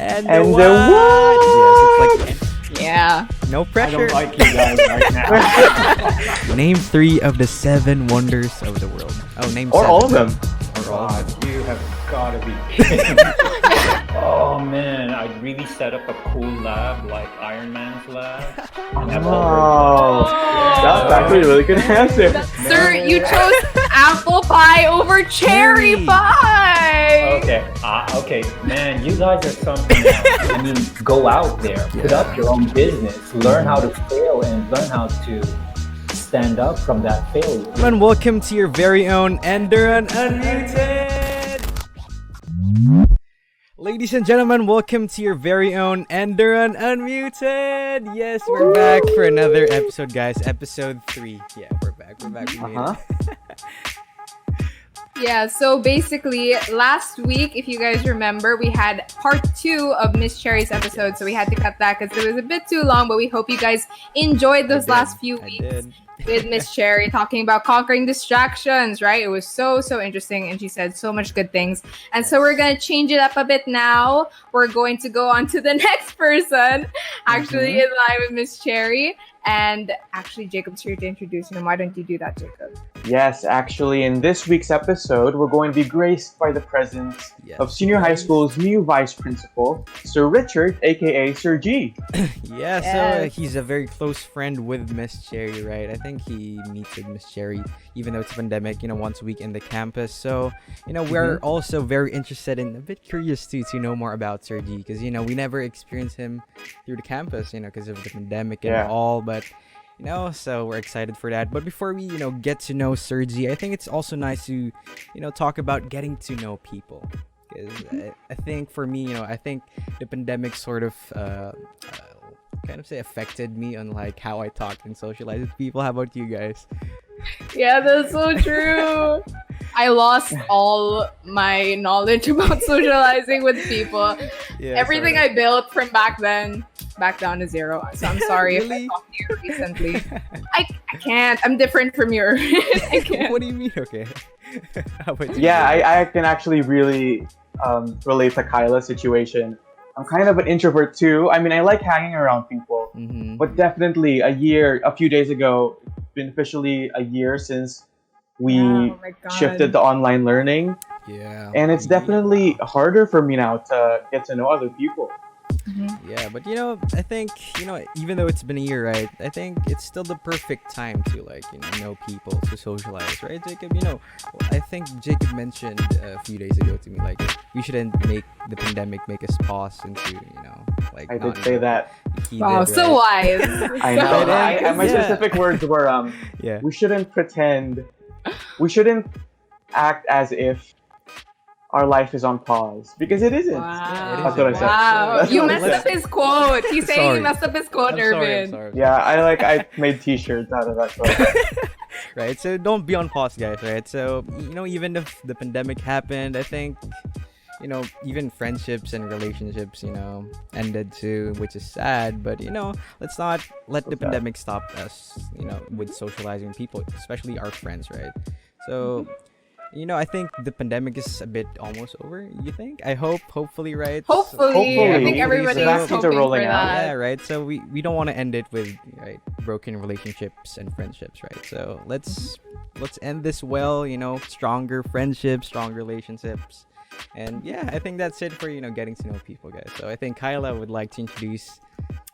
And And what? the what? Yes, it's like Yeah. no I pressure. don't like you guys right now. Name 3 of the 7 wonders of the world. Oh, name Or 7. all of them. Or all of them. God, you have gotta be kidding. Oh man, I'd really set up a cool lab like Iron Man's lab. And have Oh, that's actually a really good answer. Sir, you chose apple pie over cherry Cherry. pie. Okay, man, you guys are something else. I mean, go out there, put up your own business, learn how to fail, and learn how to stand up from that failure. And welcome to your very own Enderun Unmuted! Ladies and gentlemen, welcome to your very own Enderun Unmuted! Yes, we're back for another episode, guys. Episode 3. Yeah, we're back. We made it. Yeah, so basically, last week, if you guys remember, we had part 2 of Miss Cherry's episode, so we had to cut that because it was a bit too long, but we hope you guys enjoyed those last few weeks with Miss Cherry talking about conquering distractions, right? It was so interesting, and she said so much good things. And so we're going to change it up a bit now. We're going to go on to the next person, actually in line with Miss Cherry. And actually, Jacob's here to introduce him. Why don't you do that, Jacob? Yes, actually, in this week's episode, we're going to be graced by the presence of Senior High School's new Vice Principal, Sir Richard, aka Sir G. So he's a very close friend with Miss Cherry, right? I think he meets with Miss Cherry, even though it's a pandemic, once a week in the campus. So, we're also very interested and a bit curious to know more about Sir G, because, we never experienced him through the campus, because of the pandemic and all, but so we're excited for that. But before we get to know Sir G, I think it's also nice to talk about getting to know people, because I think for me, I think the pandemic sort of affected me on like how I talk and socialize with people. How about you guys? Yeah, that's so true. I lost all my knowledge about socializing with people. Everything I built from back then, back down to zero. So I'm sorry if I talked to you recently. I can't. I'm different from yours. I can't. What do you mean? Okay. How about you? Yeah, I can actually really relate to Kyla's situation. I'm kind of an introvert too. I mean, I like hanging around people, but definitely a few days ago, it's been officially a year since we shifted to online learning. Yeah. And it's definitely harder for me now to get to know other people. Yeah, but I think even though it's been a year, right? I think it's still the perfect time to know people, to socialize, right, Jacob? I think Jacob mentioned a few days ago to me we shouldn't make the pandemic make us pause into I did say that. Wow, did, so right? wise. I know. My specific words were we shouldn't pretend, we shouldn't act as if our life is on pause, because it isn't. Wow. That's what I said. Wow. That's You what I messed said. up his quote. He's saying Sorry. he messed up his quote, I'm Irvin. sorry. Yeah, I made t-shirts out of that. So. Right, so don't be on pause, guys, right? So, even if the pandemic happened, I think, even friendships and relationships, ended too, which is sad. But, let's not let the pandemic stop us, with socializing with people, especially our friends, right? So, I think the pandemic is a bit almost over, you think? Hopefully, right? Hopefully. I think everybody So is hoping for rolling out. that. Yeah, right. So we don't want to end it with broken relationships and friendships, right? So let's end this well, stronger friendships, strong relationships. And yeah, I think that's it for getting to know people, guys. So I think Kyla would like to introduce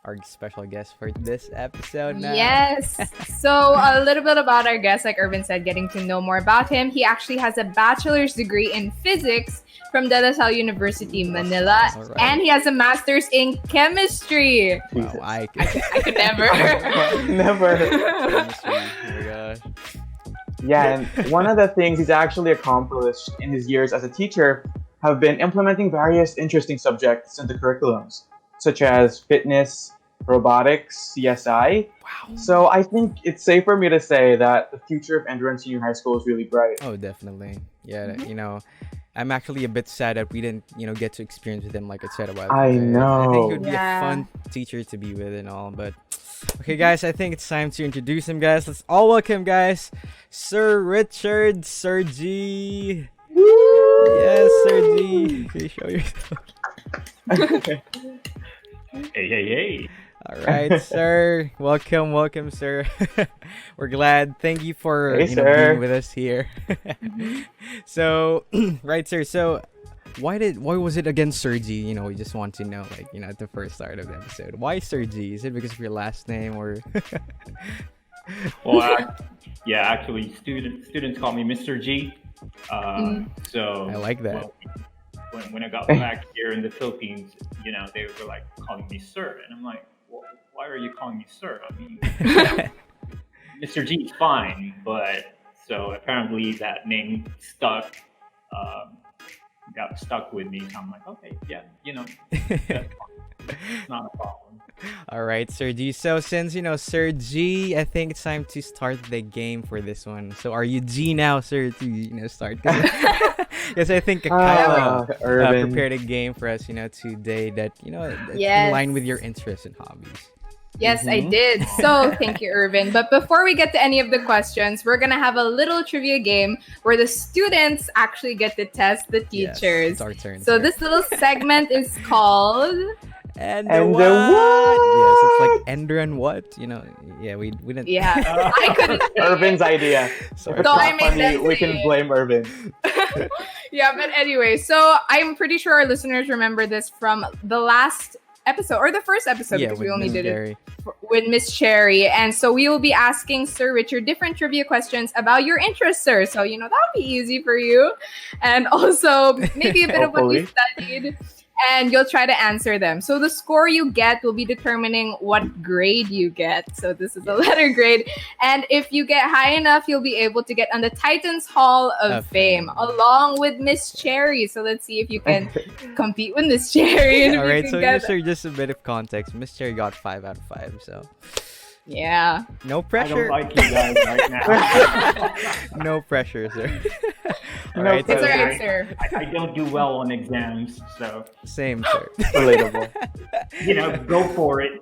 our special guest for this episode now. Yes. So a little bit about our guest, like Irvin said, getting to know more about him. He actually has a bachelor's degree in physics from De La Salle University, Manila. All right. And he has a master's in chemistry. Wow, I I could never. Never. chemistry. Oh my gosh. Yeah, and one of the things he's actually accomplished in his years as a teacher have been implementing various interesting subjects into curriculums, such as fitness, robotics, CSI. Wow. So I think it's safe for me to say that the future of Enderun Senior High School is really bright. Oh, definitely. Yeah, I'm actually a bit sad that we didn't, get to experience with him like I said a while ago. I know. I think he would be a Yeah. fun teacher to be with and all, but okay, guys, I think it's time to introduce him, guys. Let's all welcome, guys, Sir Richard, Sir G. Yes, Sir G. Can you show yourself? Hey. All right, sir. Welcome, sir. We're glad. Thank you for being with us here. So, right, sir. So, why was it against Sir G? We just want to know, at the first start of the episode, why Sir G? Is it because of your last name or? Well, actually, students call me Mr. G. So I like that. Well, when I got back here in the Philippines, they were like calling me sir, and I'm like, well, why are you calling me sir? I mean, Mr. G is fine, but so apparently that name got stuck with me. So I'm like, okay, yeah, that's fine. It's not a problem. All right, Sir G. So since Sir G, I think it's time to start the game for this one. So are you G now, sir, to start? Because I think Kyla prepared a game for us, today that's in line with your interests and hobbies. Yes, I did. So thank you, Irvin. But before we get to any of the questions, we're going to have a little trivia game where the students actually get to test the teachers. Yes, it's our turn. So this little segment is called... And the what? Yes, it's like Enderun what? We didn't. Yeah, I couldn't. Irvin's idea. Sorry. If it's So not I made funny, that we can blame Irvin. Yeah, but anyway, so I'm pretty sure our listeners remember this from the last episode or the first episode because we only did it with Miss Cherry. And so we will be asking Sir Richard different trivia questions about your interests, sir. So, that would be easy for you. And also maybe a bit of what you studied. And you'll try to answer them. So the score you get will be determining what grade you get. So this is a letter grade. And if you get high enough, you'll be able to get on the Titans Hall of Fame along with Miss Cherry. So let's see if you can compete with Miss Cherry. All right, so sir, just a bit of context. Miss Cherry got 5 out of 5, so... Yeah. No pressure. I don't like you guys right now. No pressure, sir. All right, it's all right, sir. I don't do well on exams, so... Same, sir. Relatable. Go for it.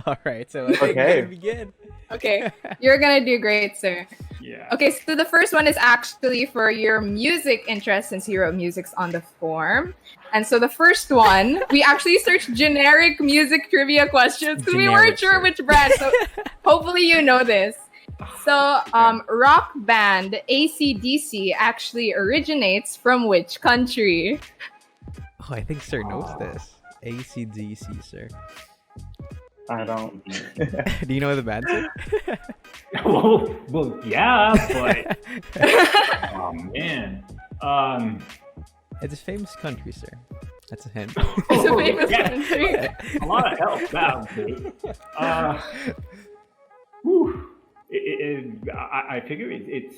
All right, so I think we're gonna begin. Okay, you're gonna do great, sir. Yeah. Okay, so the first one is actually for your music interest since you wrote musics on the form. And so the first one, we actually searched generic music trivia questions because we weren't sure which brand. So hopefully you know this. So rock band AC/DC actually originates from which country? Oh, I think sir knows this. AC/DC, sir. I don't. Do you know the band, sir? well, yeah, but... oh, man. It's a famous country, sir. That's a hint. It's a famous country. A lot of help, that I figure it's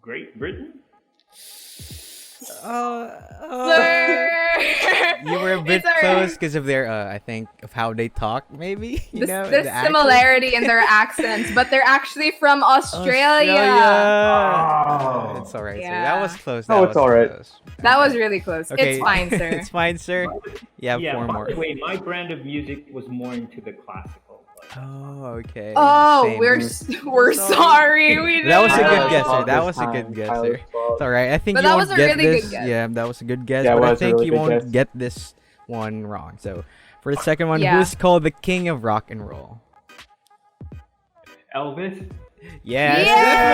Great Britain. Sir! You were a bit close because of their, I think, of how they talk, maybe. There's similarity in their accents, but they're actually from Australia. Oh. It's all right, Yeah. sir. That was close. It's all right. That was really close. Okay. It's fine, sir. It's fine, sir. Yeah, 4 more. By the way, my brand of music was more into the classical. Oh, okay. Oh, Same. we're sorry. We That was a didn't good know. guess, sir. That was a good guess, sir. It's all right. I think But you that won't was a get really this. good guess. Yeah, that was a good guess. Yeah, but I it was a think really you good won't guess. get this one wrong. So, for the second one, Yeah. who's called the king of rock and roll? Elvis? Yes. Yeah!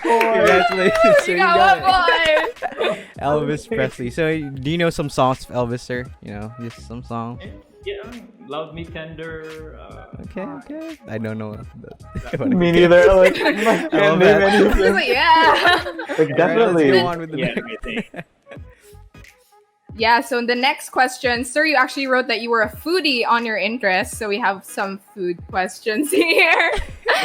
Congratulations, sir. You got one point. Elvis Presley. So, do you know some songs of Elvis, sir? Just some songs. Yeah, Love Me Tender. Okay. I don't know. Me neither. Like, I can't name He was anything. like, yeah. Like, definitely. Let's go on with the Yeah, next. I think. Yeah, so in the next question, sir, you actually wrote that you were a foodie on your interest, so we have some food questions here.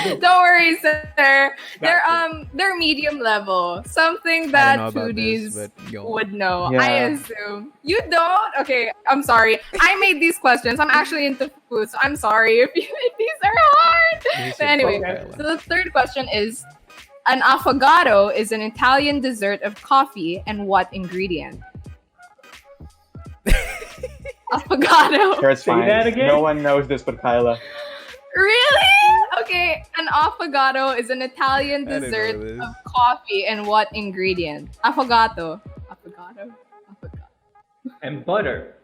Don't worry, sir. They're medium level. Something I that don't know about foodies this, but go. would know. Yeah. I assume. You don't? Okay, I'm sorry. I made these questions. I'm actually into food, so I'm sorry if these are hard. But anyway, so the third question is, an affogato is an Italian dessert of coffee and what ingredient? Affogato. Sure, it's Say fine. that again? No one knows this but Kyla. Really? Okay, an affogato is an Italian I didn't know dessert this. of coffee and what ingredient? Affogato. Affogato. Affogato. And butter.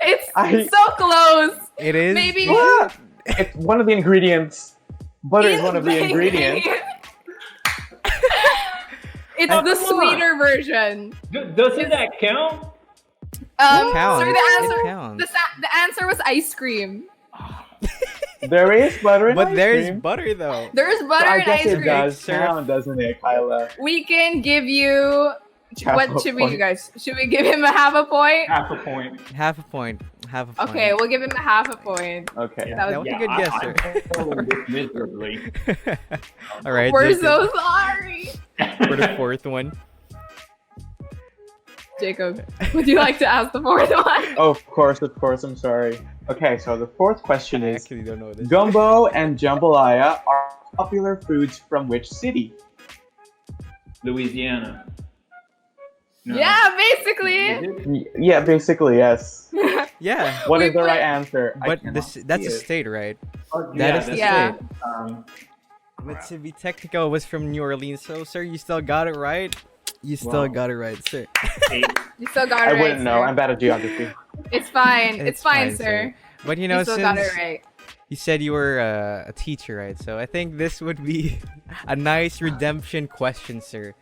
It's so close. It is. Maybe. What? It's one of the ingredients. Butter is one of the ingredients. It's Oh, the come on. sweeter version. Doesn't that count? Counts. Sir, It the answer. counts. The answer was ice cream. There is butter in But ice there's cream. butter though. There's butter I in guess ice it cream. does Syrup. count, doesn't it, Kyla? We can give you. Half What a should we, point. you guys? Should we give him a half a point? Half a point. Half a point. Half a point. Okay, we'll give him a half a point. Okay. That was That was a good guess, sir. I failed this miserably. All right. We're Jacob, so sorry. for the fourth one. Jacob, would you like to ask the fourth one? Oh, of course, I'm sorry. Okay, so the fourth question I is, actually don't know this. gumbo and jambalaya are popular foods from which city? Louisiana. No. Yeah, basically. Is it? Yeah, basically, yes. Yeah. What We is the put- right answer? I But cannot that's a see it. state, right? Oh, That is that's Yeah. it. But to be technical, it was from New Orleans. So, sir, you still got it right. You still Wow. got it right, sir. You still got it I right. wouldn't know. sir. I'm bad at geography. It's fine. It's fine, sir. But you know, You still since got it right. you said you were a teacher, right? So I think this would be a nice redemption question, sir.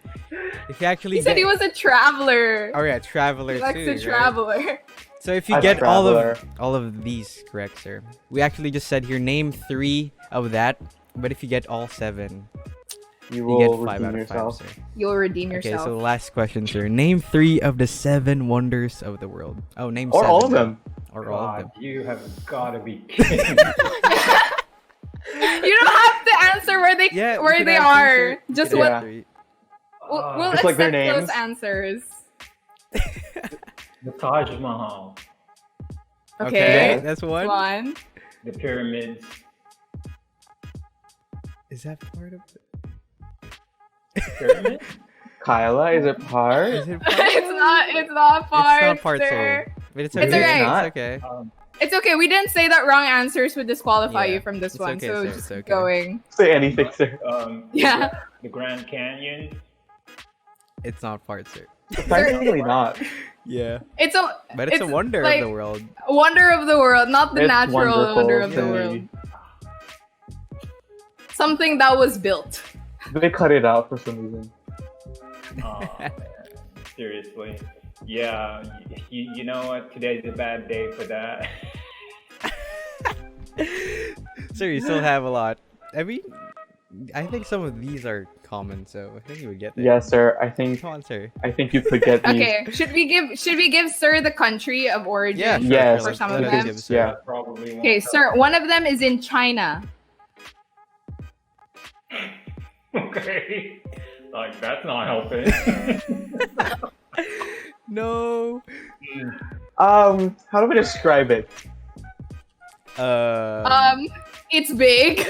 If you actually He said he was a traveler. oh yeah, traveler He likes too. to right? traveler. So if you A get traveler. all of these correct, sir, we actually just said here name 3 of that. But if you get all 7, You you will get 5 redeem out of yourself. 5, sir. You'll redeem Okay, yourself. so the last question, sir. Name 3 of the 7 wonders of the world. Oh, name Or 7. all of them. Or all of them. God, you have got to be kidding. You don't have to answer where they Yeah, where you they can are. answer- Just you what can answer- we'll Just like their accept those names. answers. The Taj Mahal, Okay. Yeah. That's one. One. the pyramids. Is that part of it? Pyramids? Kyla, is it par? Is it part? It's not part. It's not part, sir. sir. But it's It's okay. okay. Not. It's okay. It's okay. We didn't say that wrong answers would disqualify Yeah, you from this it's one. okay, So sir, just it's keep okay. going. Say anything, sir. Yeah. The Grand Canyon. It's not part, sir. Surprisingly not. Yeah. It's a But it's a wonder like, of the world. wonder of the world, not the It's natural wonderful wonder of to the me. world. Something that was built. They cut it out for some reason. Oh, man. Seriously. Yeah, you know what? Today's a bad day for that. Sir, you still have a lot. I mean, I think some of these are common, so I think you would get there. Yes, sir. I think Come on, sir. you could get these. Okay. Should we give Sir the country of origin? Yeah, sure, Yes, sure, for some let of us them. give Sir. Yeah. Probably won't Okay, help. Sir. One of them is in China. Okay. Like, that's not helping. No. How do we describe it? It's big.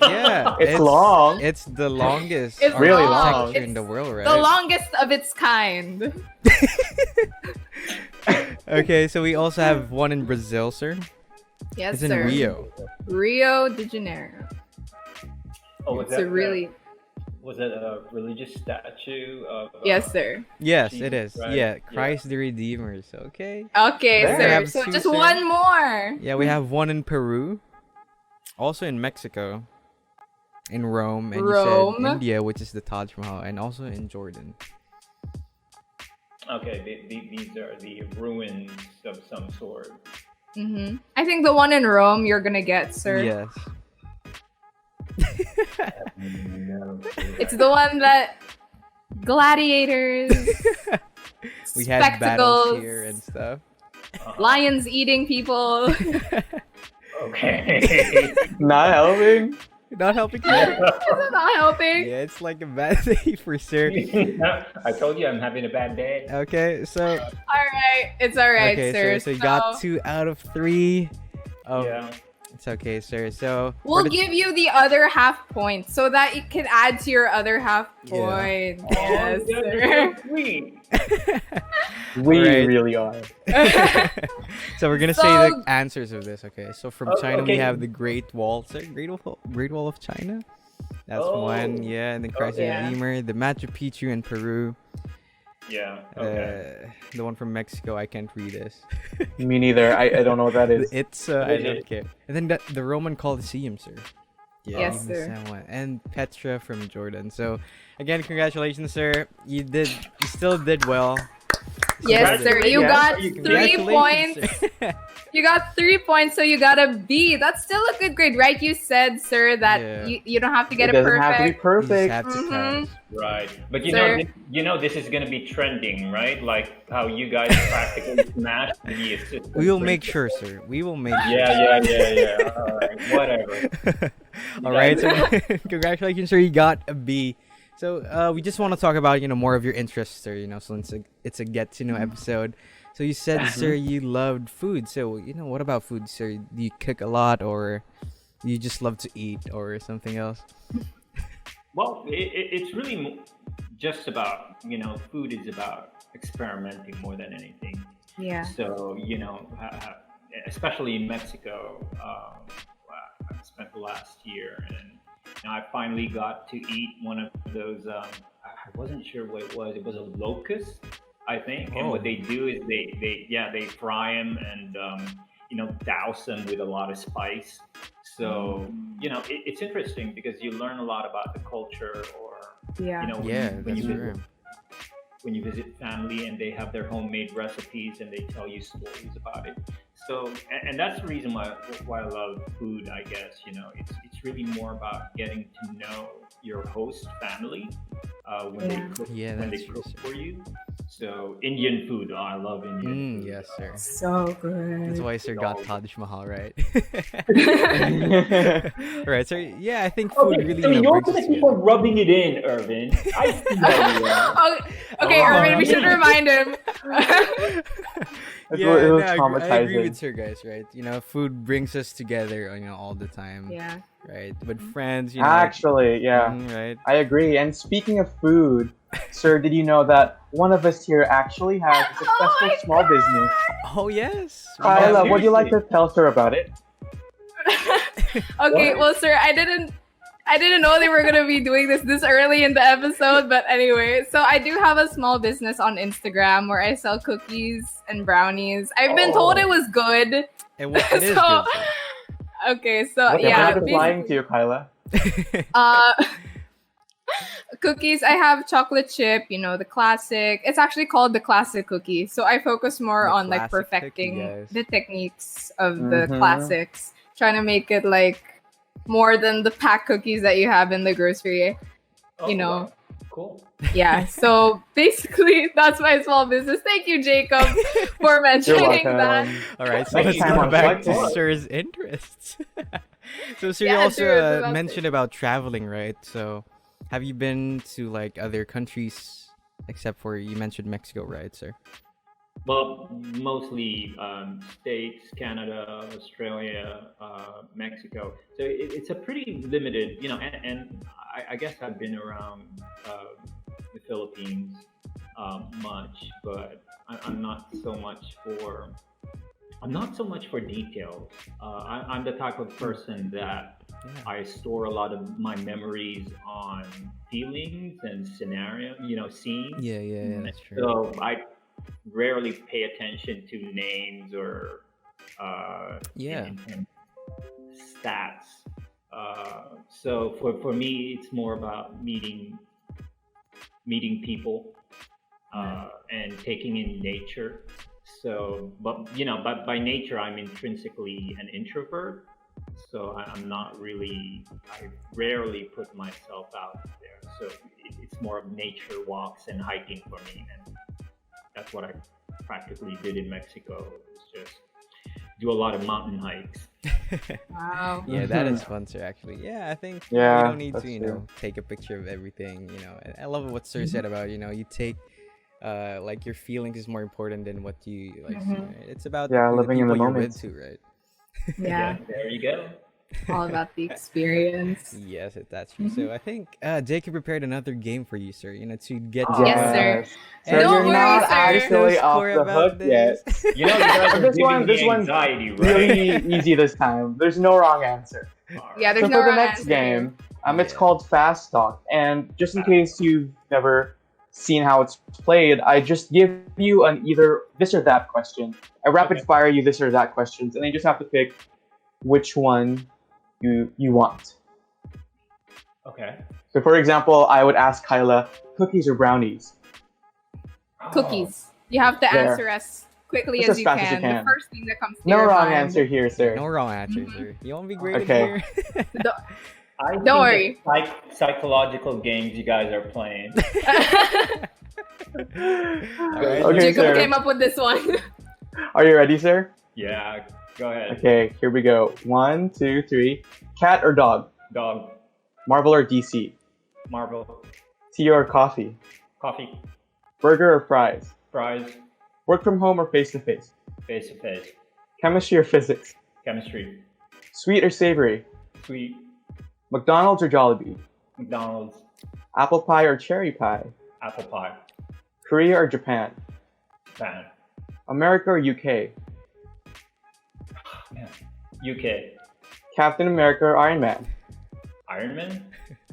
Yeah. It's long. It's the longest It's Really architecture long. in the world, right? The longest of its kind. Okay, so we also have one in Brazil, sir. Yes, It's in sir. Rio. Rio de Janeiro. Oh, was It's that a really was it a religious statue of? yes, sir. Yes, Jesus it is. Christ. Yeah, Yeah. Christ the Redeemer. So, okay. Okay, There. We sir. have So two, just sir. one more. Yeah, we have one in Peru, also in Mexico, in Rome, and you Rome. said India, which is the Taj Mahal, and also in Jordan. Okay, these are the ruins of some sort. I think the one in Rome you're gonna get, sir. Yes. No. It's the one that gladiators, We had battles spectacles, here and stuff. lions eating people. Okay. Not helping. Not helping you. Is it not helping? Yeah, it's like a bad day for sir. I told you I'm having a bad day. Okay, so Alright, it's alright, okay, sir. so you got 2 out of 3. Yeah. It's okay, sir. So we'll give you the other half point so that it can add to your other half point. Yes, sir. Sweet. We Alright. really are. So we're gonna say the answers of this. Okay. So from China we okay. have the Great Wall. Sir, Great Wall of China. That's one. Yeah, and the Christ yeah. Redeemer, the Machu Picchu in Peru. Yeah. Okay. The one from Mexico, I can't read this. Me neither. I don't know what that is. It's I don't care. And then the Roman Colosseum, sir. Yeah, Yes, you missed sir. that one. And Petra from Jordan. So again, congratulations, sir. You still did well. Yes, sir. You got 3 Congratulations, points. sir. You got 3 points, so you got a B. That's still a good grade, right? You said, sir, that Yeah. you don't have to get It it doesn't have to be perfect. You just perfect. have to Mhm. pass. Right. But Sir. you know this is gonna be trending, right? Like how you guys practically smashed the assistant. We will make sure, sir. We will make sure. Yeah. All right. Whatever. All right. So congratulations, sir. You got a B. So we just want to talk about more of your interests, sir. Since it's a get to know episode. So you said, sir, you loved food. So what about food, sir? Do you cook a lot, or you just love to eat, or something else? Well, it's really just about food is about experimenting more than anything. Yeah. So especially in Mexico, I spent the last year, and I finally got to eat one of those. I wasn't sure what it was. It was a locust, I think. And what they do is they fry them and douse them with a lot of spice. So it's interesting because you learn a lot about the culture, or Yeah. That's true. when you visit family and they have their homemade recipes and they tell you stories about it. So, and that's the reason why I love food, I guess. It's really more about getting to know your host family when they cook, that's true, sir. for you. So, Indian food, I love Indian food. Yes, sir. So good. That's why sir got Taj Mahal, right? Right, so yeah, I think food Okay, really so you're brings gonna us keep together. on rubbing it in, Irvin. I see how you are. Okay, Irvin, we should remind him. It was I agree traumatizing. with sir, guys, right? Food brings us together, all the time. Yeah. Right, with friends, Actually, yeah, right. I agree. And speaking of food, sir, did you know that one of us here actually has a successful small business? Oh yes. Kyla, would you like to tell sir about it? Okay, well, sir, I didn't know they were gonna be doing this early in the episode, but anyway, so I do have a small business on Instagram where I sell cookies and brownies. I've been told it was good. It is good. Sir. Okay, so What yeah, is lying to you, Kyla? cookies. I have chocolate chip, the classic. It's actually called the classic cookie. So I focus more The on like classic perfecting cookie, guys. the techniques of the Mhm. classics, trying to make it like more than the pack cookies that you have in the grocery. Wow. Cool. Yeah. So basically, that's my small business. Thank you, Jacob, for mentioning that. All right, so Next let's time go on back to Flight sir's interests. So sir, you Yeah, also sure, so that's mentioned about traveling, right? So have you been to like other countries except for you mentioned Mexico, right, sir? Well, mostly States, Canada, Australia, Mexico. So it's a pretty limited, and I guess I've been around the Philippines much, but I'm not so much for details. I'm the type of person that I store a lot of my memories on feelings and scenario, scenes. Yeah, that's true. So I rarely pay attention to names or and stats. So for me, it's more about meeting people and taking in nature. So, but by nature, I'm intrinsically an introvert. So I'm not really. I rarely put myself out there. So it's more of nature walks and hiking for me, and that's what I practically did in Mexico. It's just do a lot of mountain hikes. Wow. Yeah, that is fun, sir. Actually, yeah, I think you Yeah, don't need that's to, true. take a picture of everything. And I love what sir said about, you take, like your feelings is more important than what you like. See, right? It's about Yeah, the living in the people you're with moment. too, right? Yeah. There you go. All about the experience. Yes, that's true. So I think Jacob prepared another game for you, sir. To get Yes, sir. So Don't you're worry, not sir. actually off Score the about hook yet. You know, you guys are This giving one- me this one's anxiety, right? Really easy this time. There's no wrong answer. Yeah, there's So no for the wrong next answer game, it's Yeah. called Fast Talk, and just in case you've never seen how it's played, I just give you an either this or that question. I rapid fire you this or that questions, and you just have to pick which one you want. Okay. So, for example, I would ask Kyla, cookies or brownies? Cookies. You have to There. answer as quickly Just as as you fast as you can. can. The first thing that comes to No your wrong mind. answer here, sir. No wrong answer, sir. You won't be graded Okay. here. I think Don't worry. the psychological games you guys are playing. Alright, Okay, Jacob sir. came up with this one. Are you ready, sir? Yeah, go ahead. Okay, here we go. 1, 2, 3. Cat or dog? Dog, Marvel or DC? Marvel, Tea or coffee? coffee, Burger or fries? fries, Work from home or face to face? face to face, Chemistry or physics? chemistry, Sweet or savory? sweet, McDonald's or Jollibee? McDonald's, Apple pie or cherry pie? apple pie, Korea or Japan? Japan, America or UK? UK, Captain America or Iron Man? Iron Man.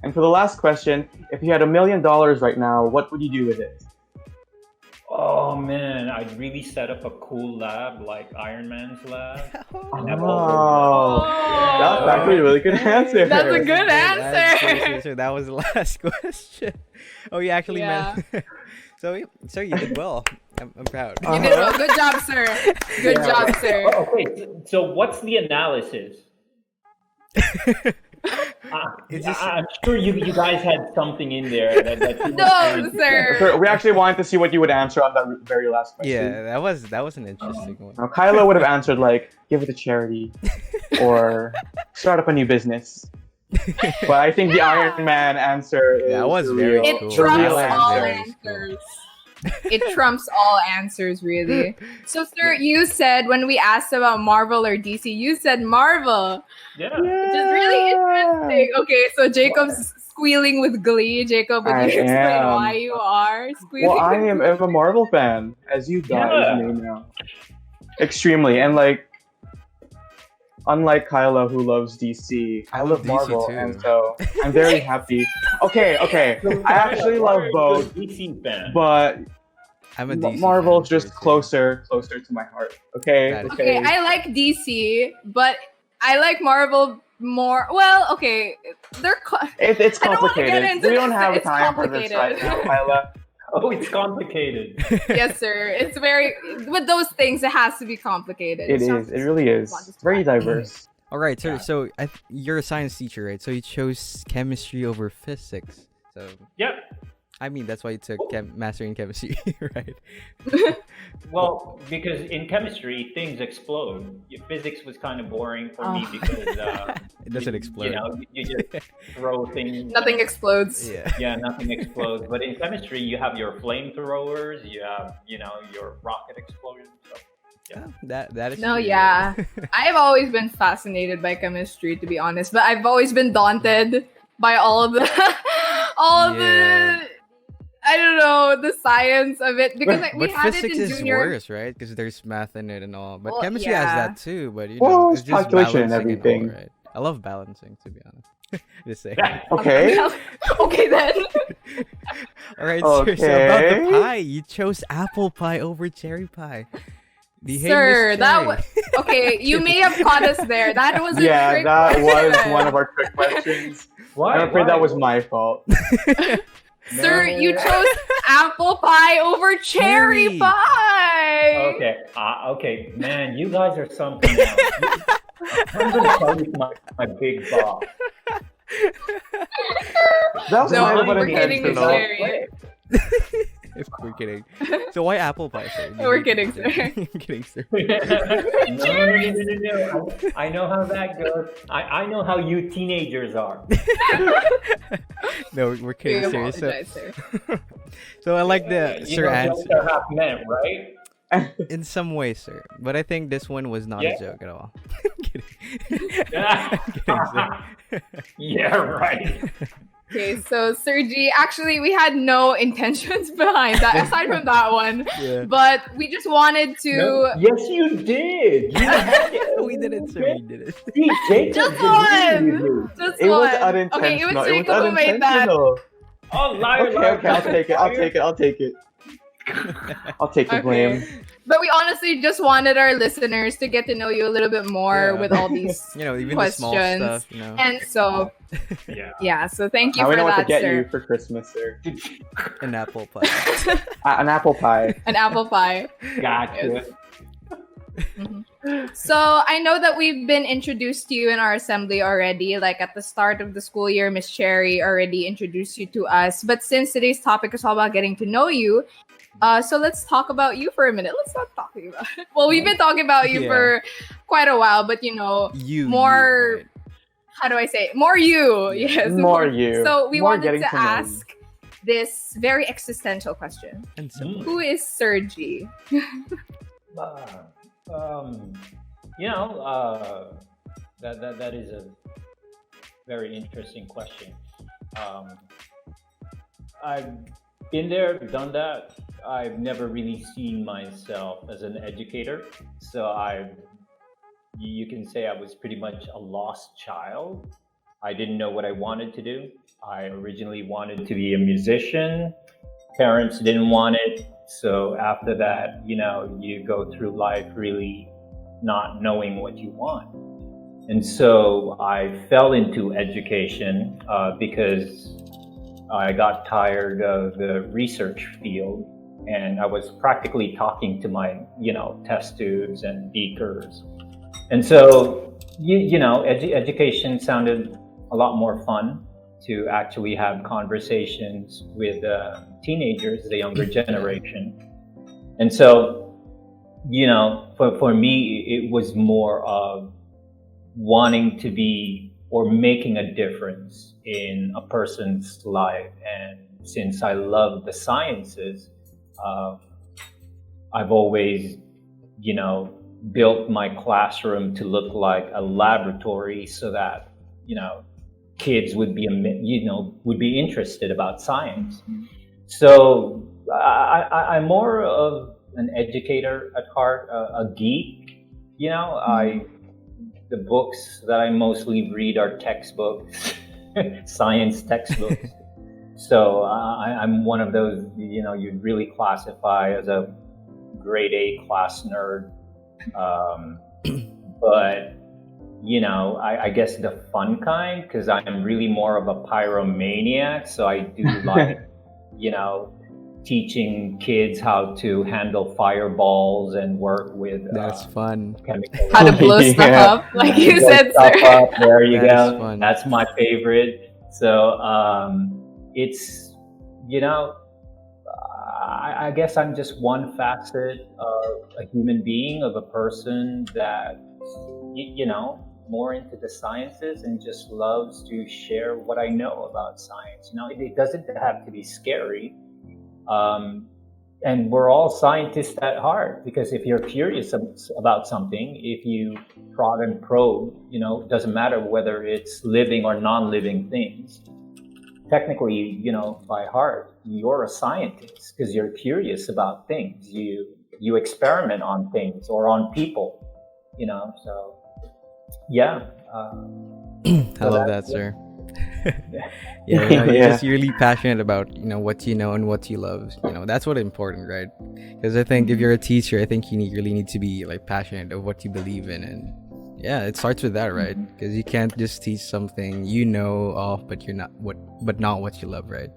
And for the last question, if you had $1 million right now, what would you do with it? Oh man, I'd really set up a cool lab like Iron Man's lab. Oh, that's actually a really good answer. That's a good answer. So that was the last question. Oh, you actually meant. So you did well. I'm proud. You did well. Good job, sir. Good job, sir. Oh, okay, so what's the analysis? I'm sure you guys had something in there that No, sir. Sir, we actually wanted to see what you would answer on that very last question. Yeah, that was an interesting one. Now, Kyla would have answered like, give it to charity or start up a new business. But I think the Iron Man answer is That was the very real- cool. It the trumps real all answer. answers. It trumps all answers, really. So, sir, you said when we asked about Marvel or DC, you said Marvel, yeah. which is really interesting. Okay, so Jacob's squealing with glee. Jacob, would you I explain am. why you are squealing? Well, I'm a Marvel fan, as you guys may know. Extremely. And like, unlike Kyla who loves DC, I love DC Marvel, too. and so I'm very happy. Okay. I actually love both, DC fan. but I'm a DC Marvel's fan, just too. closer to my heart. Okay. That is Okay, I like DC, but I like Marvel more. Well, okay, they're. It's I don't wanna get complicated. into We don't this. have It's time for this right complicated. now, Kyla. Oh, it's complicated. Yes, sir. It's very with those things. It has to be complicated. It It's not is. It really is. not just Very fun. diverse. All right, sir. Yeah. So you're a science teacher, right? So you chose chemistry over physics. So Yep. I mean, that's why you took master in chemistry, right? Well, because in chemistry things explode. Physics was kind of boring for me because It doesn't explode. You just throw things. Nothing explodes. Yeah. Yeah, nothing explodes. But in chemistry, you have your flamethrowers. You have your rocket explosions. So, yeah. That is. No, true. yeah. I've always been fascinated by chemistry, to be honest, but I've always been daunted by all of the, Yeah. I don't know, the science of it because we But had physics it in is junior. worse, right? Because there's math in it and all. But Well, chemistry yeah. has that too. But Well, it's it's just calculation and balancing everything. all, right? I love balancing, to be honest. Just saying. Okay. Okay then. All right, sir. So about the Okay. pie, you chose apple pie over cherry pie. Behave, Sir, Miss that Cherry. was okay. You may have caught us there. That was a Yeah, trick that was question. one of our trick questions. Why? I'm afraid that was my fault. Sir, you chose apple pie over cherry Cherry. pie. Okay. Okay, man, you guys are something else. I'm gonna tell you my big boss. That was No, kind of we're kidding, unintentional. Cherry. We're kidding. So why apple pie, sir? We're kidding, sir. I'm kidding, sir. No. I know how that goes. I know how you teenagers are. No, we're We kidding, sir. apologize, sir. So I like the You sir know, answer. jokes are half meant, right? In some way, sir. But I think this one was not a joke at all. I'm kidding. I'm kidding, sir. Yeah, right. Okay, so Sergi, actually, we had no intentions behind that, aside from that one. Yeah. But we just wanted to. No, yes, you did. You had it. We did it, sir. We did it. See, Jacob Just did it. one! Just It one. was unintentional. Okay, it was It was Jacob who made that. unintentional. Oh, liar, Okay, liar, okay, I'll take it. I'll take it. I'll take it. I'll take the blame. But we honestly just wanted our listeners to get to know you a little bit more with all these Even questions. the small stuff, And so, Yeah. so thank you Now for we know what that, to get sir. you for Christmas, sir. An apple pie. An apple pie. An apple pie. Gotcha. So I know that we've been introduced to you in our assembly already. Like at the start of the school year, Miss Cherry already introduced you to us. But since today's topic is all about getting to know you, so let's talk about you for a minute. Let's stop talking about it. Well, we've been talking about you for quite a while, but more. Right? How do I say it? More you. Yes. More you. So we More wanted getting to to know you. ask this very existential question. And so, Who is Sergi? That is a very interesting question. I've been there, done that. I've never really seen myself as an educator, so you can say I was pretty much a lost child. I didn't know what I wanted to do. I originally wanted to be a musician. Parents didn't want it. So after that, you go through life really not knowing what you want. And so I fell into education because I got tired of the research field, and I was practically talking to my, test tubes and beakers. And so, education sounded a lot more fun to actually have conversations with teenagers, the younger generation. And so, for me, it was more of wanting to be or making a difference in a person's life. And since I love the sciences, I've always, built my classroom to look like a laboratory so that, kids would be interested about science. So I'm more of an educator at heart, a geek. The books that I mostly read are textbooks, science textbooks. So I'm one of those, you'd really classify as a grade A class nerd. But, I guess the fun kind, because I'm really more of a pyromaniac. So I do like, teaching kids how to handle fireballs and work with that's fun. Chemicals. How to blow stuff up, like you said, sir. Up. There you That go. is fun. That's my favorite. So it's I guess I'm just one facet of a human being, of a person that more into the sciences and just loves to share what I know about science. It doesn't have to be scary. And we're all scientists at heart, because if you're curious about something, if you prod and probe, it doesn't matter whether it's living or non-living things. Technically, by heart, you're a scientist because you're curious about things. You experiment on things or on people, so yeah. I love that, sir. You're just really passionate about what you know and what you love. That's what's important, right? Because I think if you're a teacher, I think you really need to be like passionate of what you believe in, and it starts with that, right? Because you can't just teach something but not what you love, right?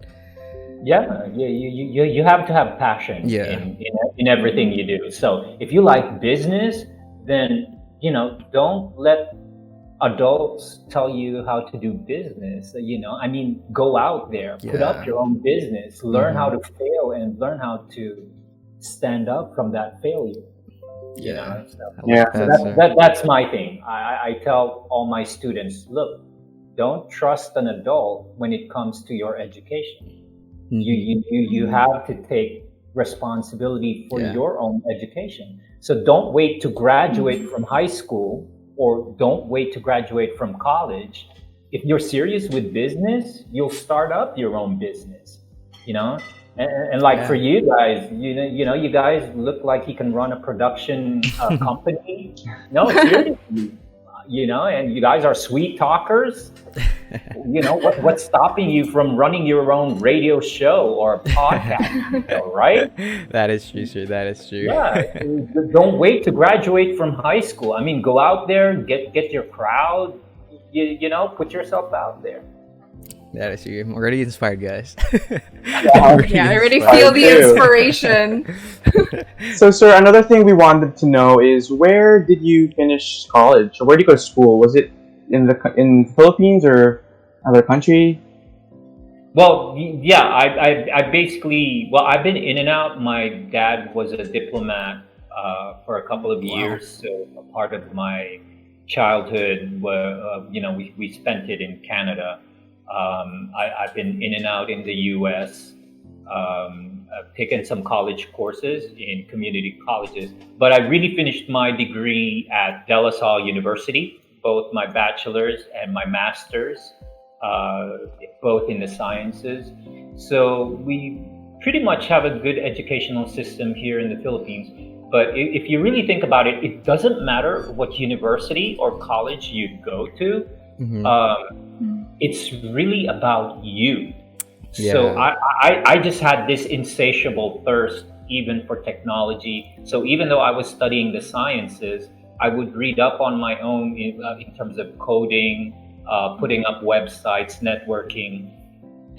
You have to have passion in everything you do. So if you like business, then don't let adults tell you how to do business. Go out there, put up your own business, learn how to fail, and learn how to stand up from that failure. That's my thing. I tell all my students, look, don't trust an adult when it comes to your education. You have to take responsibility for your own education. So don't wait to graduate from high school, or don't wait to graduate from college. If you're serious with business, you'll start up your own business, you know? And like for you guys, you know, you guys look like you can run a production company. No, seriously, you know, and you guys are sweet talkers. You know, what's stopping you from running your own radio show or a podcast show, right? That is true, sir. That is true. Yeah, don't wait to graduate from high school. I mean, go out there, get your crowd. You know, put yourself out there. That is true. I'm already inspired, guys. I already feel the inspiration. So, sir, another thing we wanted to know is, where did you finish college, or where did you go to school? Was it in the Philippines or other country? Well, yeah, I basically, I've been in and out. My dad was a diplomat for a couple of years, so a part of my childhood, you know, we spent it in Canada. I've been in and out in the U.S. I've taken some college courses in community colleges, but I really finished my degree at De La Salle University, both my bachelor's and my master's, both in the sciences. So we pretty much have a good educational system here in the Philippines. But if you really think about it, it doesn't matter what university or college you go to. It's really about you. So I just had this insatiable thirst even for technology. So even though I was studying the sciences, I would read up on my own in terms of coding, putting up websites, networking.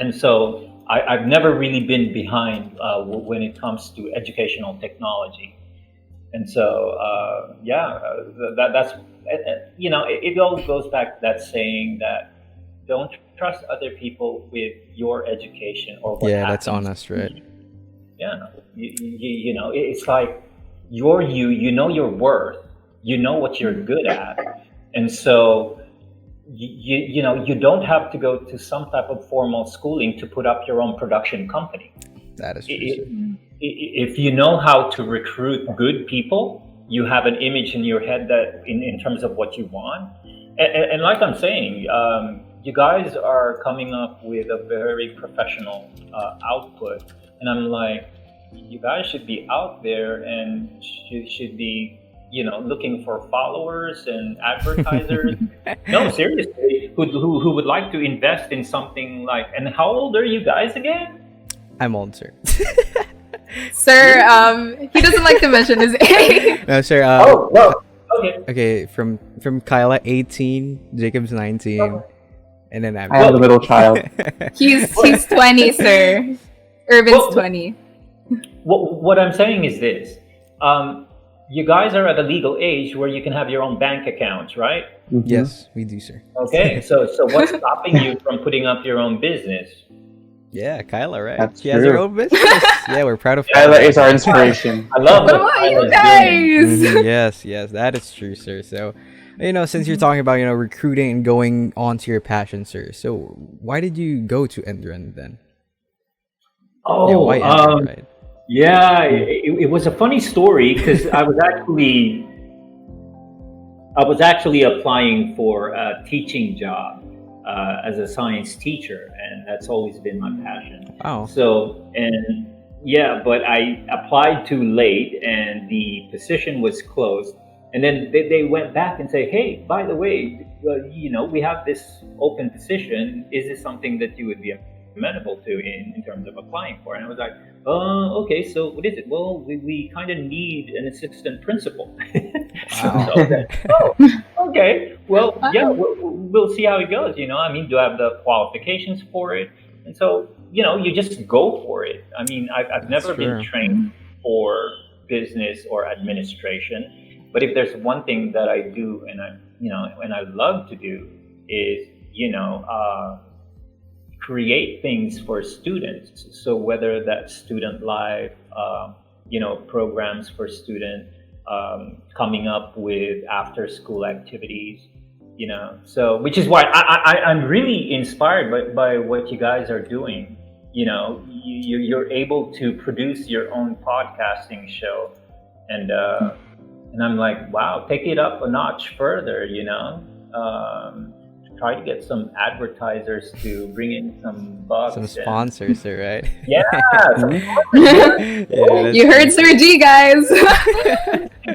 And so I've never really been behind when it comes to educational technology. And so, that's, you know, it all goes back to that saying that don't trust other people with your education or what happens. That's honest, right? Yeah, you know, it's like you know your worth, you know what you're good at, and so you know you don't have to go to some type of formal schooling to put up your own production company. That is true. If you know how to recruit good people, you have an image in your head that in terms of what you want, and like I'm saying, you guys are coming up with a very professional output, and I'm like, you guys should be out there and should be, you know, looking for followers and advertisers. No, seriously, who would like to invest in something like? And how old are you guys again? I'm old, sir. Sir, he doesn't like to mention his age. No, sir. Okay. Okay, from Kyla, 18, Jacob's 19, and then I am the middle child. He's 20, sir. Irvin's 20. What I'm saying is this. You guys are at a legal age where you can have your own bank accounts, right? Yes, we do, sir. Okay, so what's stopping you from putting up your own business? Yeah, Kyla, right? That's she has true. her own business. Yeah, we're proud of Kyla is our inspiration. I love What about you guys? Yes, that is true, sir. So, you know, since you're talking about, you know, recruiting and going on to your passion, sir. So, why did you go to Enderun then? Oh, why Enderun, right? Yeah, it was a funny story because I was actually applying for a teaching job as a science teacher, and that's always been my passion. Oh. So, and yeah, but I applied too late, and the position was closed. And then they went back and say, hey, by the way, you know, we have this open position. Is this something that you would be amenable to in terms of applying for? And I was like, okay, so what is it? Well, we kind of need an assistant principal. Wow. Okay. Well, yeah, we'll see how it goes. You know, I mean, do I have the qualifications for it? And so, you know, you just go for it. I mean, I've never been trained for business or administration. But if there's one thing that I do and I love to do is, you know, create things for students. So whether that's student life, you know, programs for students, coming up with after school activities, you know, so which is why I'm really inspired by what you guys are doing. you're able to produce your own podcasting show, and I'm like, wow, take it up a notch further, try to get some advertisers to bring in some bucks, some sponsors, right? Yeah. You heard Sir G, guys.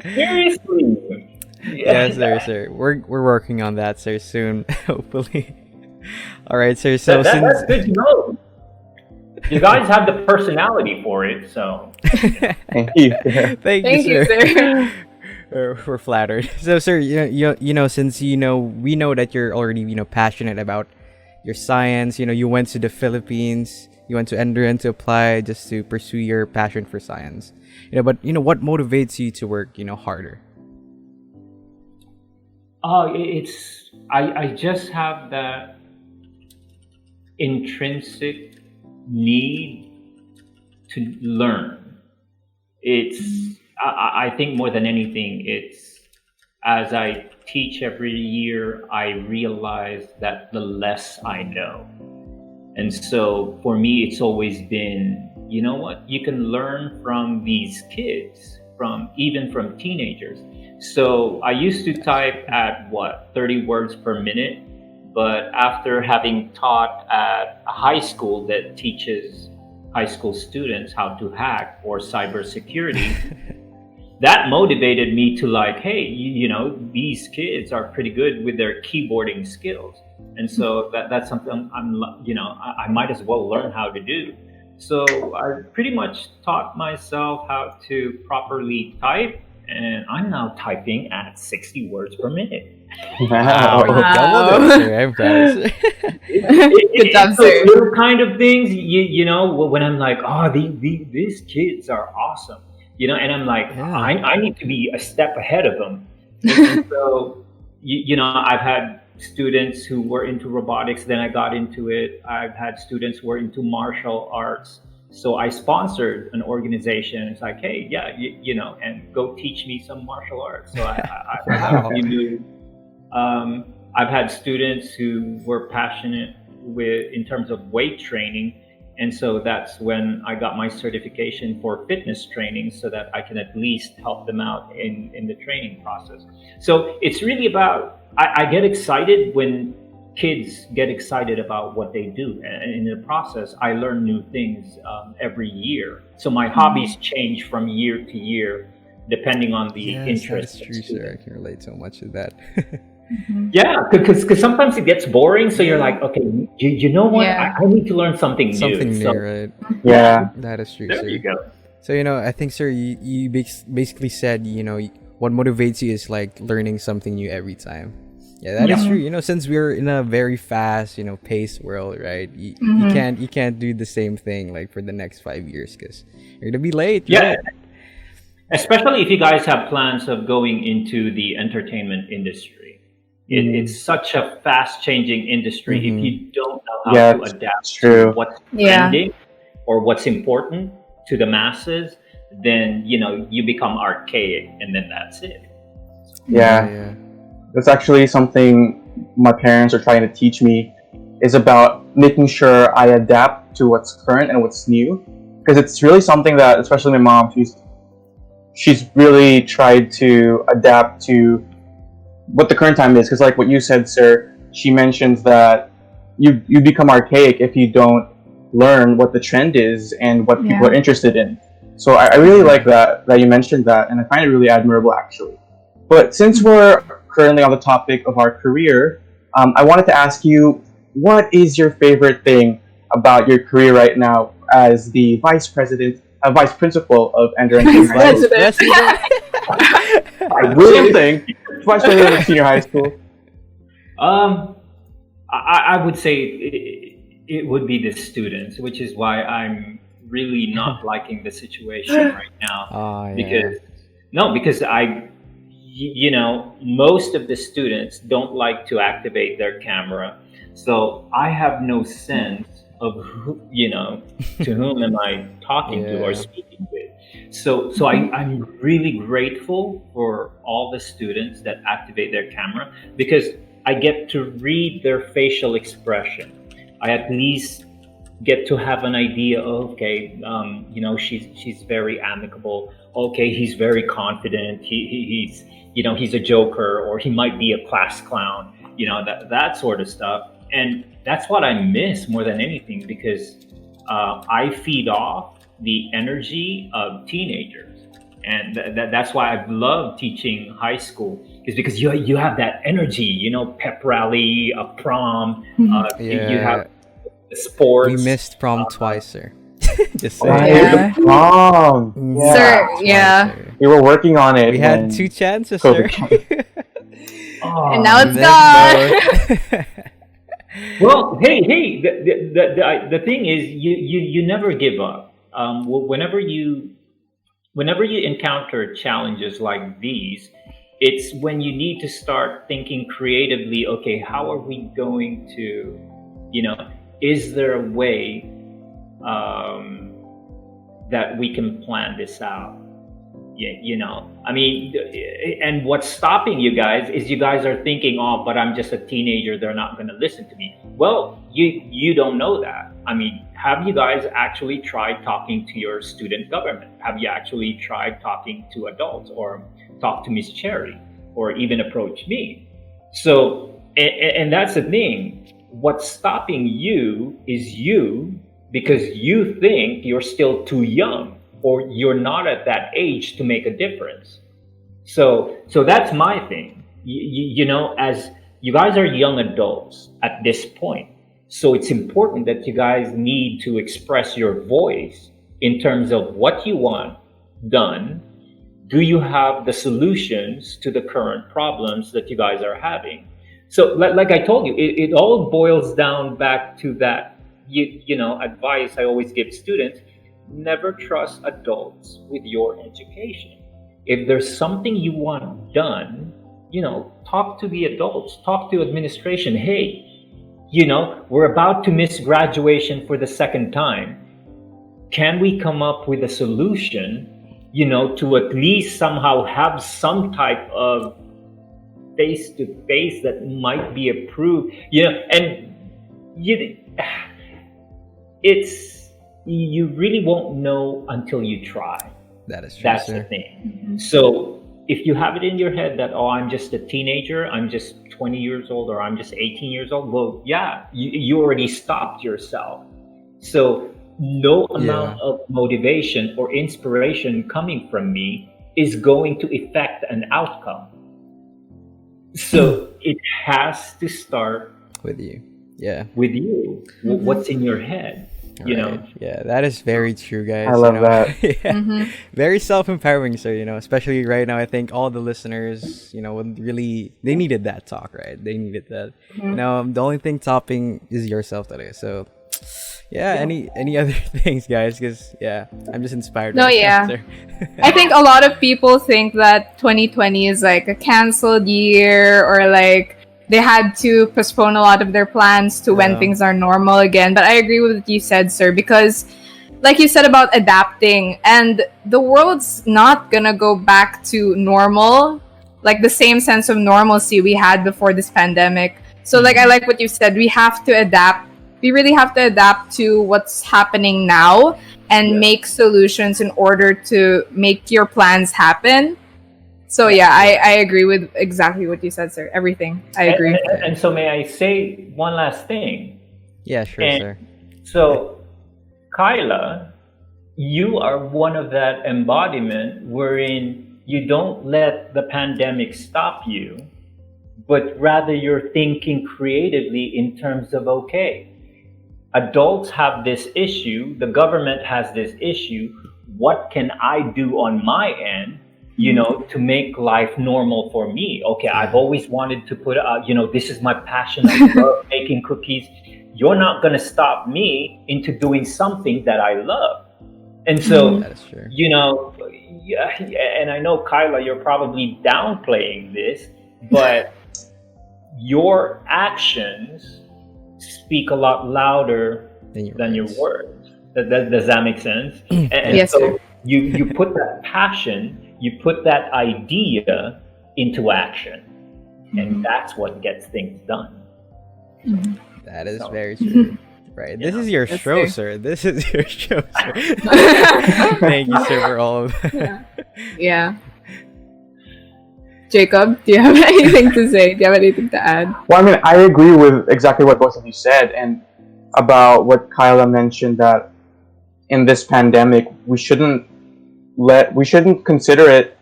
Seriously. Yes, sir. We're working on that, sir, soon, hopefully. All right, sir. So that's good to know. You guys have the personality for it, so. Thank you. Thank you, sir. We're flattered. So, sir, since we know that you're already passionate about your science. You went to the Philippines. You went to Enderun to apply just to pursue your passion for science. But what motivates you to work harder? I just have that intrinsic need to learn. I think more than anything, it's as I teach every year, I realize that the less I know. And so for me, it's always been, you know what, you can learn from these kids, even from teenagers. So I used to type at 30 words per minute. But after having taught at a high school that teaches high school students how to hack or cybersecurity, that motivated me to hey, these kids are pretty good with their keyboarding skills. And so that's something I might as well learn how to do. So I pretty much taught myself how to properly type, and I'm now typing at 60 words per minute. Wow. I'm proud. Good job, sir. Little kind of things, when I'm like, oh, these kids are awesome. And I'm like, I need to be a step ahead of them. And so, I've had students who were into robotics, then I got into it. I've had students who were into martial arts. So I sponsored an organization. It's like, hey, and go teach me some martial arts. So I've had students who were passionate in terms of weight training. And so that's when I got my certification for fitness training, so that I can at least help them out in the training process. So it's really about, I get excited when kids get excited about what they do. And in the process, I learn new things every year. So my hobbies change from year to year, depending on the interest. That's true, sir. I can relate so much to that. Yeah, because sometimes it gets boring. So you're like, okay, you know what? Yeah. I need to learn something new. Right? Yeah. That is true, There sir. you go. So, I think, sir, you basically said, what motivates you is learning something new every time. Yeah, that is true. Since we're in a very fast, paced world, right? You can't do the same thing for the next 5 years because you're gonna be late. Yeah. Right? Especially if you guys have plans of going into the entertainment industry. It's such a fast-changing industry. If you don't know how to adapt to what's trending or what's important to the masses, then you become archaic, and then that's it. Yeah. That's actually something my parents are trying to teach me, is about making sure I adapt to what's current and what's new. Because it's really something that, especially my mom, she's really tried to adapt to what the current time is. Because like what you said, sir, she mentions that you become archaic if you don't learn what the trend is and what people are interested in. So I really like that you mentioned that, and I find it really admirable, actually. But since we're currently on the topic of our career, I wanted to ask you, what is your favorite thing about your career right now as the vice principal of Enderun Community? Same thing. Vice president of senior high school. I would say it would be the students, which is why I'm really not liking the situation right now. Because most of the students don't like to activate their camera. So I have no sense of to whom am I talking to or speaking with. So I'm really grateful for all the students that activate their camera, because I get to read their facial expression. I at least get to have an idea of, okay, you know, she's very amicable. Okay, he's very confident. He's, you know, he's a joker, or he might be a class clown. You know, that sort of stuff. And that's what I miss more than anything, because I feed off the energy of teenagers. And that's why I love teaching high school, is because you have that energy, you know, pep rally, a prom, you have sports. We missed prom twice, sir. Just saying. Prom. Yeah. Sir, yeah. We were working on it. We had 2 chances, sir. And now it's gone. Well, hey, the thing is, you never give up. Whenever you encounter challenges like these, it's when you need to start thinking creatively. Okay, how are we going to, you know, is there a way that we can plan this out? Yeah, you know, I mean, and what's stopping you guys is you guys are thinking, oh, but I'm just a teenager, they're not going to listen to me. Well, you don't know that. I mean, have you guys actually tried talking to your student government? Have you actually tried talking to adults, or talk to Miss Cherry, or even approach me? So, and that's the thing. What's stopping you is you, because you think you're still too young, or you're not at that age to make a difference. So that's my thing. You know, as you guys are young adults at this point, so it's important that you guys need to express your voice in terms of what you want done. Do you have the solutions to the current problems that you guys are having? So like I told you, it all boils down back to that, you know, advice I always give students: never trust adults with your education. If there's something you want done, you know, talk to the adults, talk to administration. Hey, you know, we're about to miss graduation for the second time. Can we come up with a solution, you know, to at least somehow have some type of face-to-face that might be approved, you know? And you really won't know until you try. That is true. That's sir. the thing. Mm-hmm. So if you have it in your head that, oh, I'm just a teenager, I'm just 20 years old, or I'm just 18 years old, well, yeah, you already stopped yourself. So no amount of motivation or inspiration coming from me is going to affect an outcome. So it has to start with you. Yeah. With you. Mm-hmm. What's in your head? You know? Yeah, that is very true, guys. I love that. Yeah. Mm-hmm. Very self-empowering, sir, you know, especially right now. I think all the listeners, you know, would really, they needed that talk, right? They needed that. Mm-hmm. You know, the only thing topping is yourself today. So yeah, any other things, guys? Because I'm just inspired. No, right now, I think a lot of people think that 2020 is like a canceled year, or like they had to postpone a lot of their plans to when things are normal again. But I agree with what you said, sir, because like you said about adapting, and the world's not gonna go back to normal, like the same sense of normalcy we had before this pandemic. So like I like what you said, we have to adapt. We really have to adapt to what's happening now and make solutions in order to make your plans happen. So I agree with exactly what you said, sir. Everything. I agree. And so may I say one last thing? Yeah, sure, sir. So, Kyla, you are one of that embodiment wherein you don't let the pandemic stop you, but rather you're thinking creatively in terms of, okay, adults have this issue, the government has this issue, what can I do on my end, you know, to make life normal for me? Okay, I've always wanted to put, you know, this is my passion. I love making cookies. You're not going to stop me into doing something that I love. And so, that is true. You know, and I know, Kyla, you're probably downplaying this, but your actions speak a lot louder than your words. Does that make sense? And yes, so sir. You put that passion, you put that idea into action, and that's what gets things done. That is very true. Right. You This know? is your That's show, fair. sir. This is your show, sir. Thank you, sir, for all of that. Yeah. Jacob, do you have anything to say? Do you have anything to add? Well, I mean, I agree with exactly what both of you said, and about what Kyla mentioned, that in this pandemic, we shouldn't consider it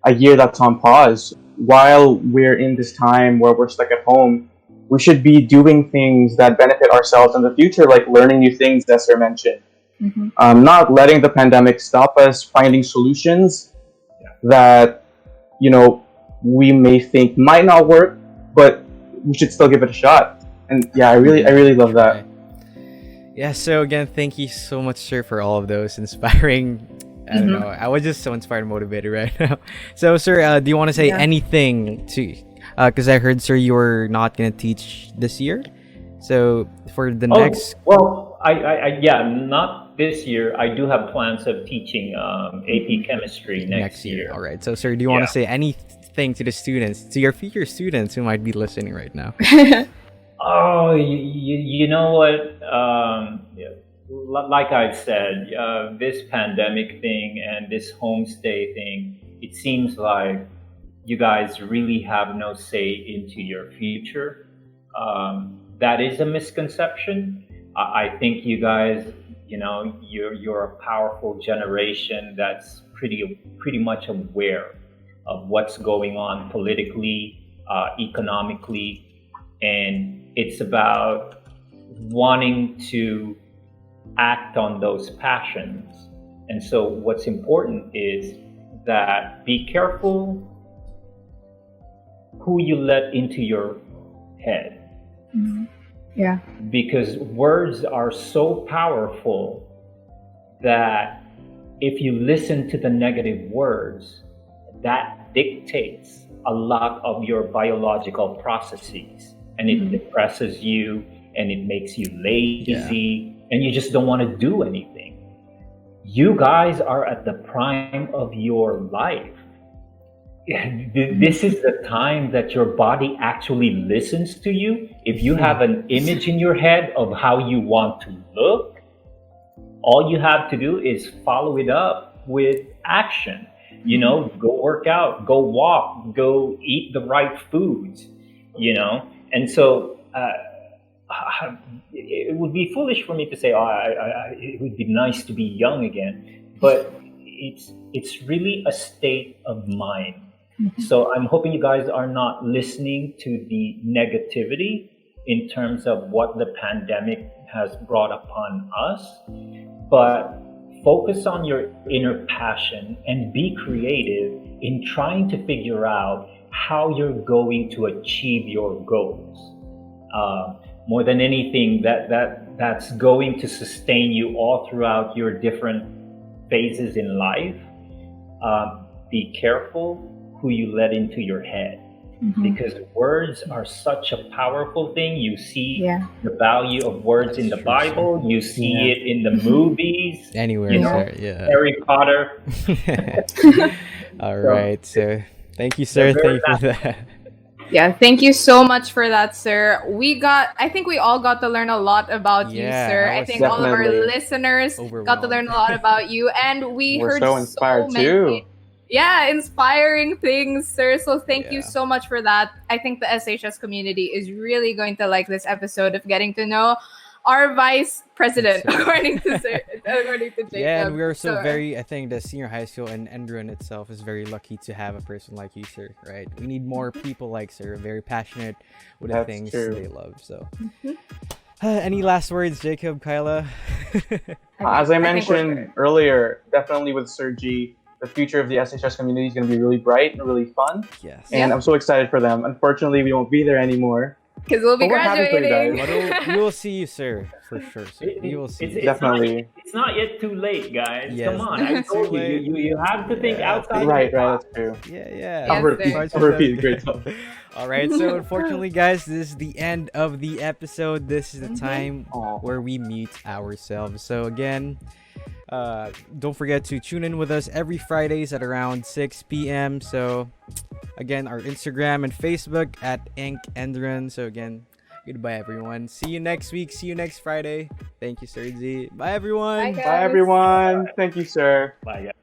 a year that's on pause. While we're in this time where we're stuck at home, we should be doing things that benefit ourselves in the future, like learning new things, as Sir mentioned. Mm-hmm. Not letting the pandemic stop us finding solutions that, we may think might not work, but we should still give it a shot. And yeah, I really love that. Yeah, so again, thank you so much, sir, for all of those inspiring. I don't know. I was just so inspired and motivated right now. So, sir, do you want to say anything to? Because I heard, sir, you're not gonna teach this year. So for the next. Well, I not this year. I do have plans of teaching AP Chemistry next year. All right. So, sir, do you want to say anything to the students, to your future students who might be listening right now? Oh, you know what? Like I said, this pandemic thing and this homestay thing, it seems like you guys really have no say into your future. That is a misconception. I think you guys, you're a powerful generation that's pretty much aware of what's going on politically, economically, and it's about wanting to act on those passions. And so what's important is that be careful who you let into your head. Mm-hmm. Yeah. Because words are so powerful that if you listen to the negative words, that dictates a lot of your biological processes, and it depresses you and it makes you lazy and you just don't want to do anything. You guys are at the prime of your life. This is the time that your body actually listens to you. If you have an image in your head of how you want to look, all you have to do is follow it up with action. Go work out, go walk, go eat the right foods, And so it would be foolish for me to say, it would be nice to be young again. But it's really a state of mind. So I'm hoping you guys are not listening to the negativity in terms of what the pandemic has brought upon us, but focus on your inner passion and be creative in trying to figure out how you're going to achieve your goals. More than anything, that's going to sustain you all throughout your different phases in life. Be careful who you let into your head, because words are such a powerful thing. You see the value of words in the Bible. You see it in the movies. Anywhere, sir. Harry Potter. All right, so thank you, sir. Thank you for that. Yeah, thank you so much for that, sir. I think we all got to learn a lot about you, sir. I think all of our listeners got to learn a lot about you, and we're heard so inspired too. Inspiring things, sir. So thank you so much for that. I think the SHS community is really going to like this episode of getting to know our vice president, according to Jacob. Yeah, and we're I think the senior high school and Enderun itself is very lucky to have a person like you, sir, right? We need more people like sir, very passionate with the things they love. So any last words, Jacob, Kyla? As I mentioned earlier, definitely with Sir G, the future of the SHS community is going to be really bright and really fun. Yes. And I'm so excited for them. Unfortunately, we won't be there anymore. Because we'll be But we're happy for you graduating. guys. We will see you, sir, for sure. Sir. We will see you. Definitely. It's not yet too late, guys. Yes, Come on, not I too told you, late. you have to think outside. Right, that's true. Yeah. I'll repeat. Great stuff. All right, so unfortunately, guys, this is the end of the episode. This is the time where we mute ourselves. So again, don't forget to tune in with us every Fridays at around 6 p.m. So again, our Instagram and Facebook at Enderun. So again, Goodbye, everyone. See you next week. See you next Friday. Thank you, Sir Z. Bye, everyone. Bye, guys. Bye, everyone. Thank you, sir. Bye, guys.